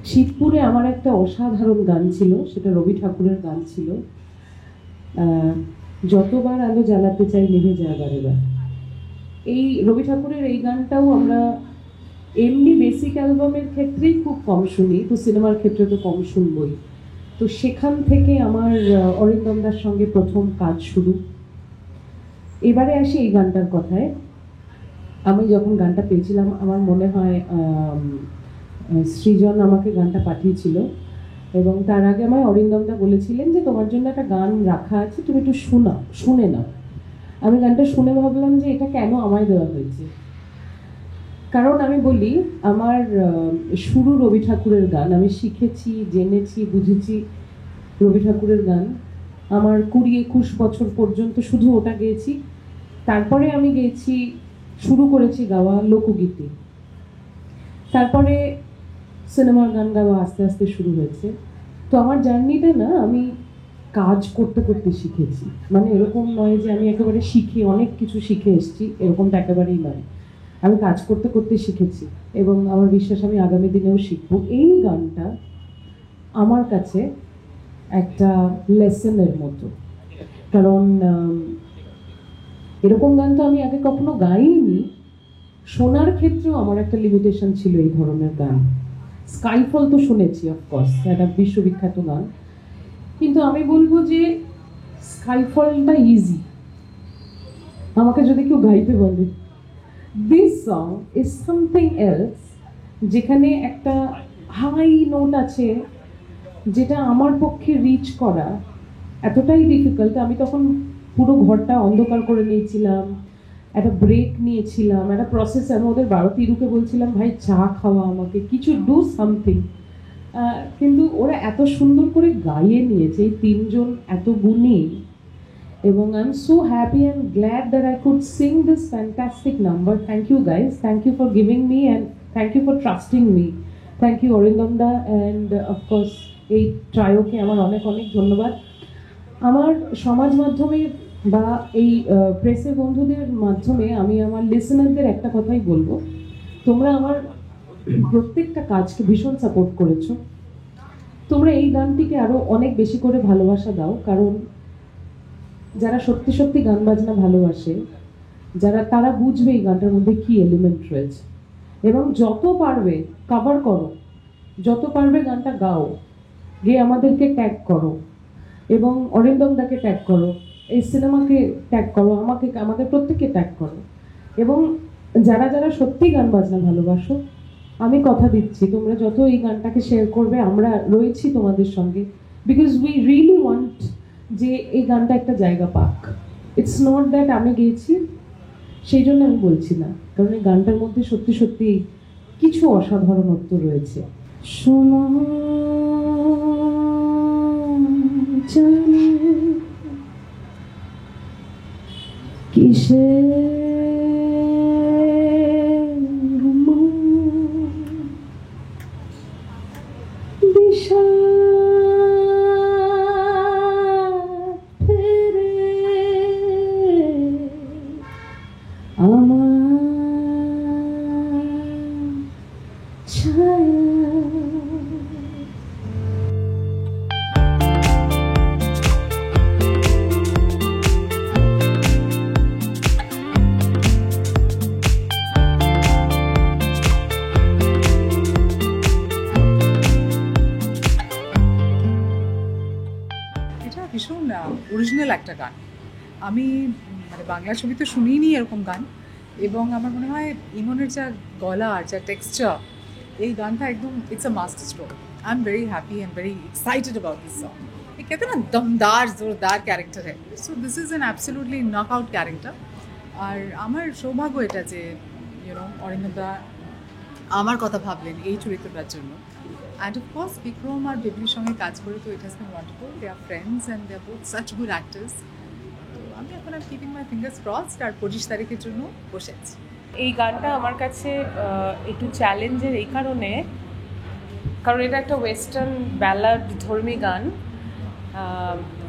শিবপুরে আমার একটা অসাধারণ গান ছিল, সেটা রবি ঠাকুরের গান ছিল, যতবার আলো জ্বালাতে চাই নিভে যায় বারে বার। এই রবি ঠাকুরের এই গানটাও আমরা এমনি বেসিক অ্যালবামের ক্ষেত্রেই খুব কম শুনি, তো সিনেমার ক্ষেত্রে তো কম শুনবই। তো সেখান থেকে আমার অরিন্দম দার সঙ্গে প্রথম কাজ শুরু। এবারে আসি এই গানটার কথায়। আমি যখন গানটা পেয়েছিলাম, আমার মনে হয় সৃজন আমাকে গানটা পাঠিয়েছিল, এবং তার আগে আমায় অরিন্দমদা বলেছিলেন যে তোমার জন্য একটা গান রাখা আছে, তুমি একটু শুনে নাও। আমি গানটা শুনে ভাবলাম যে এটা কেন আমায় দেওয়া হয়েছে। কারণ আমি বলি, আমার শুরু রবি ঠাকুরের গান, আমি শিখেছি, জেনেছি, বুঝেছি রবি ঠাকুরের গান। আমার 20-21 বছর পর্যন্ত শুধু ওটা গেয়েছি। তারপরে আমি গেয়েছি, শুরু করেছি গাওয়া লোকগীতি। তারপরে সিনেমার গান গাওয়া আস্তে আস্তে শুরু হয়েছে। তো আমার জার্নিটা না, আমি কাজ করতে করতে শিখেছি। মানে এরকম নয় যে আমি একেবারে শিখে অনেক কিছু শিখে এসেছি, এরকমটা একেবারেই নয়। আমি কাজ করতে করতে শিখেছি, এবং আমার বিশ্বাস আমি আগামী দিনেও শিখবো। এই গানটা আমার কাছে একটা লেসনের মতো, কারণ এরকম গান তো আমি আগে কখনো গাইনি। শোনার ক্ষেত্রেও আমার একটা লিমিটেশন ছিল এই ধরনের গান। স্কাইফল তো শুনেছি, অফকোর্স, একটা বিশ্ববিখ্যাত গান, কিন্তু আমি বলবো যে স্কাইফলটা ইজি। আমাকে যদি কেউ গাইতে বলে, this song is something else, যেখানে একটা হাই নোট আছে যেটা আমার পক্ষে রিচ করা এতটাই ডিফিকাল্ট। আমি তখন পুরো ঘরটা অন্ধকার করে নিয়েছিলাম, একটা ব্রেক নিয়েছিলাম, একটা প্রসেস। আমি ওদের তিরুকে বলছিলাম, ভাই চা খাওয়া, আমাকে কিছু ডু সামথিং। কিন্তু ওরা এত সুন্দর করে গাইয়ে নিয়েছে, এই তিনজন এত গুণী, এবং I am so happy and glad that I could sing this fantastic number. Thank you guys, thank you for giving me and thank you for trusting me. Thank you Arindam da and of course এই ট্রায়োকে আমার অনেক অনেক ধন্যবাদ। আমার সমাজ মাধ্যমের বা এই প্রেসের বন্ধুদের মাধ্যমে আমি আমার লিসেনারদের একটা কথাই বলবো, তোমরা আমার প্রত্যেকটা কাজকে ভীষণ সাপোর্ট করেছো। তোমরা এই গানটিকে আরো অনেক বেশি করে ভালোবাসা দাও, কারণ যারা সত্যি সত্যি গান বাজনা ভালোবাসে, তারা বুঝবে এই গানটার মধ্যে কি এলিমেন্ট রয়েছে। এবং যত পারবে কভার করো, যত পারবে গানটা গাও, গিয়ে আমাদেরকে ট্যাগ করো, এবং অরিন্দম দাকে ট্যাগ করো, এই সিনেমাকে ট্যাগ করো, আমাদের প্রত্যেককে ট্যাগ করো। এবং যারা যারা সত্যি গান বাজনা ভালোবাসো, আমি কথা দিচ্ছি, তোমরা যত এই গানটাকে শেয়ার করবে, আমরা রয়েছি তোমাদের সঙ্গে, বিকজ উই রিয়েলি ওয়ান্ট যে এই গানটা একটা জায়গা পাক। ইটস নট দ্যাট আমি গেয়েছি সেই জন্য আমি বলছি না, কারণ এই গানটার মধ্যে সত্যি সত্যি কিছু অসাধারণত্ব রয়েছে। জানি কিসের আমার ছায়া। এটা ভীষণ অরিজিনাল একটা গান। আমি মানে বাংলা ছবিতে শুনিনি এরকম গান, এবং আমার মনে হয় ইমনের যা গলা আর যা টেক্সচার, এই গানটা একদম it's a master stroke. I am very happy and very excited about this song. ये कहते हैं ना दमदार जोरदार कैरेक्टर है, so this is an absolutely knockout character. আর আমার সৌভাগ্য এটা যে অরিন্দমদা আমার কথা ভাবলেন এই চরিত্রটার জন্য। অ্যান্ড অফকোর্স বিক্রম আর বেবলির সঙ্গে কাজ করে তো it has been wonderful. They are friends and they are both such good actors. তো আমি এখন আর কিপিং মাই ফিঙ্গার্স ক্রসড, আর 25 তারিখের জন্য বসে আছি। এই গানটা আমার কাছে একটু চ্যালেঞ্জের এই কারণে, কারণ এটা একটা ওয়েস্টার্ন ব্যালাড ধর্মী গান,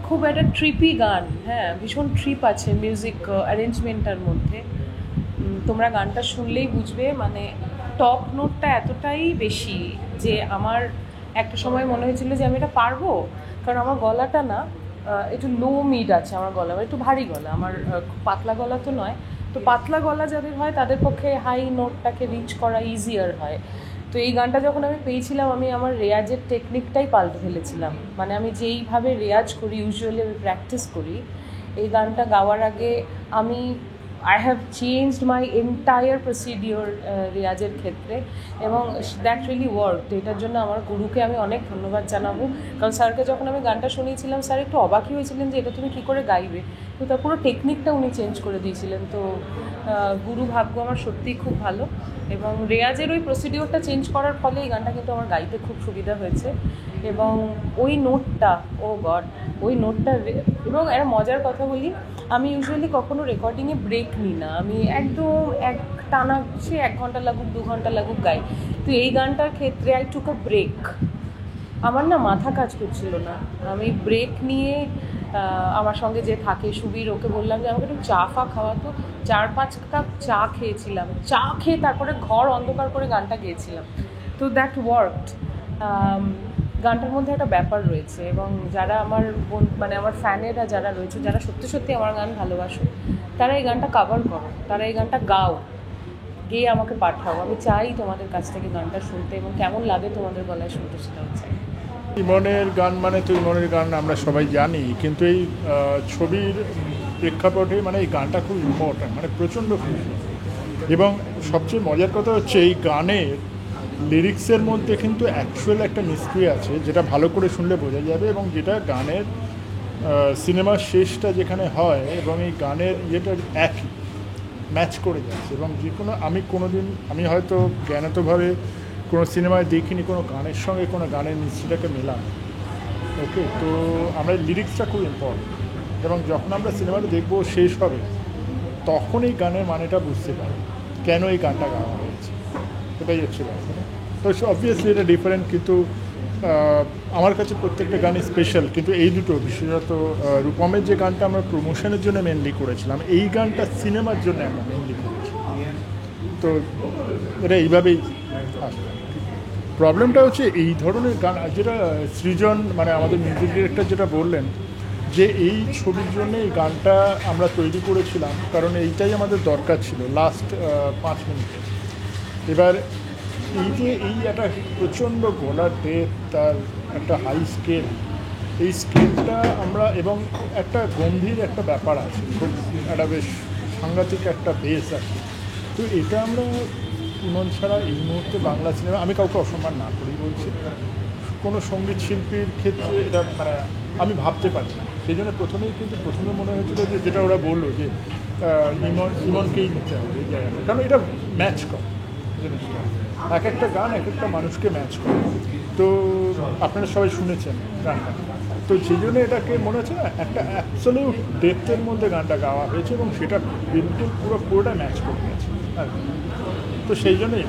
খুব একটা ট্রিপি গান। হ্যাঁ, ভীষণ ট্রিপ আছে মিউজিক অ্যারেঞ্জমেন্টটার মধ্যে। তোমরা গানটা শুনলেই বুঝবে, মানে টপ নোটটা এতটাই বেশি যে আমার একটা সময় মনে হয়েছিল যে আমি এটা পারবো, কারণ আমার গলাটা না একটু লো মিড আছে, আমার গলা একটু ভারী গলা, আমার খুব পাতলা গলা তো নয়। তো পাতলা গলা যাদের হয় তাদের পক্ষে হাই নোটটাকে রিচ করা ইজিয়ার হয়। তো এই গানটা যখন আমি পেয়েছিলাম, আমি আমার রেয়াজের টেকনিকটাই পাল্টে ফেলেছিলাম। মানে আমি যেইভাবে রেয়াজ করি, ইউজুয়ালি আমি প্র্যাকটিস করি, এই গানটা গাওয়ার আগে আমি I have changed my entire procedure রেয়াজের ক্ষেত্রে, এবং দ্যাট রিয়েলি ওয়ার্ক। এটার জন্য আমার গুরুকে আমি অনেক ধন্যবাদ জানাবো, কারণ স্যারকে যখন আমি গানটা শুনিয়েছিলাম, স্যার একটু অবাকই হয়েছিলেন যে এটা তুমি কী করে গাইবে, তো তার পুরো টেকনিকটা উনি চেঞ্জ করে দিয়েছিলেন। তো গুরু ভাগ্য আমার সত্যিই খুব ভালো, এবং রেয়াজের ওই প্রসিডিওরটা চেঞ্জ করার ফলে এই গানটা কিন্তু আমার গাইতে খুব সুবিধা হয়েছে। এবং ওই নোটটা, ও গড, ওই নোটটা, এবং একটা মজার কথা বলি, আমি ইউজুয়ালি কখনো রেকর্ডিংয়ে ব্রেক নিই না, আমি একদম এক টানা, সে 1 ঘন্টা লাগুক 2 ঘন্টা লাগুক গাই। তো এই গানটার ক্ষেত্রে আই টুক আ ব্রেক, আমার না মাথা কাজ করছিল না, আমি ব্রেক নিয়ে আমার সঙ্গে যে থাকে সুবীর, ওকে বললাম যে আমাকে একটু চা ফা খাওয়াতো, 4-5 কাপ চা খেয়েছিলাম, চা খেয়ে তারপরে ঘর অন্ধকার করে গানটা গেয়েছিলাম। তো দ্যাট ওয়ার্কড। গানটার মধ্যে একটা ব্যাপার রয়েছে, এবং যারা আমার মানে আমার ফ্যানেরা যারা রয়েছে, যারা সত্যি সত্যি আমার গান ভালোবাসো, তারা এই গানটা কভার করো, তারা এই গানটা গাও, গেয়ে আমাকে পাঠাও। আমি চাই তোমাদের কাছ থেকে গানটা শুনতে, এবং কেমন লাগে তোমাদের গলায় শুনতে সেটাও চাই। ইমনের গান মানে তো ইমনের গান আমরা সবাই জানি, কিন্তু এই ছবির প্রেক্ষাপটে মানে এই গানটা খুব ইম্পর্ট্যান্ট, মানে প্রচণ্ড খুশি। এবং সবচেয়ে মজার কথা হচ্ছে এই গানের লিরিক্সের মধ্যে কিন্তু অ্যাকচুয়াল একটা মিস্ট্রি আছে, যেটা ভালো করে শুনলে বোঝা যাবে, এবং যেটা গানের সিনেমার শেষটা যেখানে হয় এবং এই গানের ইয়েটা একই ম্যাচ করে যাচ্ছে। এবং যে কোনো আমি হয়তো জ্ঞানতভাবে কোনো সিনেমায় দেখিনি কোনো গানের সঙ্গে কোনো গানের মিস্ট্রিটাকে মেলানো। ওকে, তো আমরা লিরিক্সটা খুব ইম্পর্টেন্ট, এবং যখন আমরা সিনেমাটা দেখবো শেষ হবে, তখন এই গানের মানেটা বুঝতে পারি কেন এই গানটা গাওয়া হয়েছে, এটাই হচ্ছে ব্যাপার। তো অবভিয়াসলি এটা ডিফারেন্ট, কিন্তু আমার কাছে প্রত্যেকটা গানই স্পেশাল। কিন্তু এই দুটো বিশেষত রূপমের যে গানটা আমরা প্রমোশনের জন্য মেনলি করেছিলাম, এই গানটা সিনেমার জন্য আমরা মেনলি করেছিলাম। তো এটা এইভাবেই আসবে। প্রবলেমটা হচ্ছে এই ধরনের গান, যেটা সৃজন মানে আমাদের মিউজিক ডিরেক্টর যেটা বললেন, যে এই ছবির জন্য এই গানটা আমরা তৈরি করেছিলাম, কারণ এইটাই আমাদের দরকার ছিল লাস্ট 5 মিনিটে। এবার এই একটা প্রচণ্ড গলার ডেপ, তার একটা হাই স্কেল, এই স্কেলটা আমরা, এবং একটা গম্ভীর একটা ব্যাপার আছে, খুব একটা বেশ সাংঘাতিক একটা বেস আছে। তো এটা আমরা ইমন ছাড়া এই মুহূর্তে বাংলা সিনেমা, আমি কাউকে অসম্মান না করেই বলছি, কোনো সঙ্গীত শিল্পীর ক্ষেত্রে এটা মানে আমি ভাবতে পারি না। সেই জন্য প্রথমে মনে হয়েছিল যে যেটা ওরা বললো যে ইমনকেই নিতে হবে এই জায়গাটা, কারণ এটা ম্যাচ করে জিনিসটা, এক একটা গান এক একটা মানুষকে ম্যাচ করে। তো আপনারা সবাই শুনেছেন গানটা, তো সেই জন্য এটাকে মনে হচ্ছে না একটা অ্যাবসলিউট ডেপথের মধ্যে গানটা গাওয়া হয়েছে, এবং সেটা বিলকুল পুরোটা ম্যাচ করে গেছে। তো সেই জন্যই